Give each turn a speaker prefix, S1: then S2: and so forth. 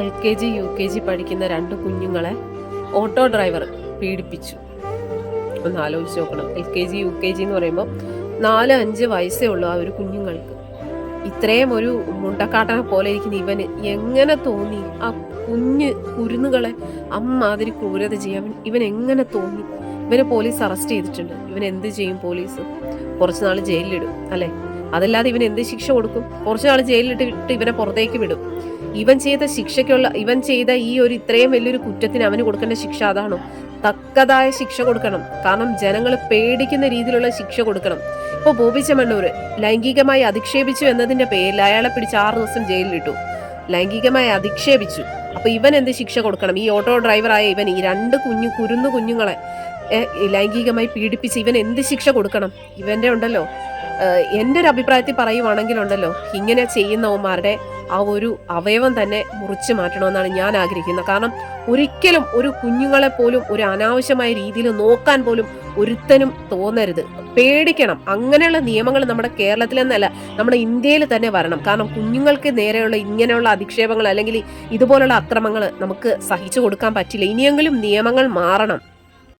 S1: LKG UKG പഠിക്കുന്ന 2 കുഞ്ഞുങ്ങളെ auto driver പീഡിപ്പിച്ചു. ഒന്ന് ആലോചിച്ച് നോക്കണം. LKG UKG എന്ന് പറയുമ്പോൾ 4-5 വയസ്സേ ഉള്ളൂ ആ ഒരു കുഞ്ഞുങ്ങൾക്ക്. ഇത്രയും ഒരു മുണ്ടക്കാട്ടനെ പോലെ ഇരിക്കുന്ന ഇവന് എങ്ങനെ തോന്നി ആ കുഞ്ഞ് കുരുന്നുകളെ അമ്മാതിരി ക്രൂരത ചെയ്യാൻ ഇവൻ എങ്ങനെ തോന്നി? ഇവനെ പോലീസ് അറസ്റ്റ് ചെയ്തിട്ടുണ്ട്. ഇവൻ എന്ത് ചെയ്യും? പോലീസ് കുറച്ച് നാൾ ജയിലിലിടും അല്ലേ? അതല്ലാതെ ഇവൻ എന്ത് ശിക്ഷ കൊടുക്കും? കുറച്ച് നാൾ ജയിലിലിട്ട് ഇവനെ പുറത്തേക്ക് വിടും. ഇവൻ ചെയ്ത ഈ ഒരു ഇത്രയും വലിയൊരു കുറ്റത്തിന് അവന് കൊടുക്കേണ്ട ശിക്ഷ അതാണോ? തക്കതായ ശിക്ഷ കൊടുക്കണം. കാരണം ജനങ്ങൾ പേടിക്കുന്ന രീതിയിലുള്ള ശിക്ഷ കൊടുക്കണം. ഇപ്പൊ ബോബി ചെമ്മണ്ണൂർ ലൈംഗികമായി അധിക്ഷേപിച്ചു എന്നതിന്റെ പേരിൽ അയാളെ പിടിച്ച് 6 ദിവസം ജയിലിലിട്ടു. ലൈംഗികമായി അധിക്ഷേപിച്ചു. അപ്പൊ ഇവൻ എന്ത് ശിക്ഷ കൊടുക്കണം? ഈ ഓട്ടോ ഡ്രൈവറായ ഇവൻ ഈ 2 കുഞ്ഞുങ്ങളെ ലൈംഗികമായി പീഡിപ്പിച്ച് ഇവൻ എന്ത് ശിക്ഷ കൊടുക്കണം? ഇവന്റെ ഉണ്ടല്ലോ, എൻ്റെ ഒരു അഭിപ്രായത്തിൽ പറയുവാണെങ്കിലുണ്ടല്ലോ, ഇങ്ങനെ ചെയ്യുന്നവന്മാരുടെ ആ ഒരു അവയവം തന്നെ മുറിച്ചു മാറ്റണമെന്നാണ് ഞാൻ ആഗ്രഹിക്കുന്നത്. കാരണം ഒരിക്കലും ഒരു കുഞ്ഞുങ്ങളെ പോലും ഒരു അനാവശ്യമായ രീതിയിൽ നോക്കാൻ പോലും ഒരുത്തനും തോന്നരുത്. പേടിക്കണം. അങ്ങനെയുള്ള നിയമങ്ങൾ നമ്മുടെ കേരളത്തിലെന്നല്ല, നമ്മുടെ ഇന്ത്യയിൽ തന്നെ വരണം. കാരണം കുഞ്ഞുങ്ങൾക്ക് നേരെയുള്ള ഇങ്ങനെയുള്ള അധിക്ഷേപങ്ങൾ അല്ലെങ്കിൽ ഇതുപോലുള്ള അക്രമങ്ങൾ നമുക്ക് സഹിച്ചു കൊടുക്കാൻ പറ്റില്ല. ഇനിയെങ്കിലും നിയമങ്ങൾ മാറണം.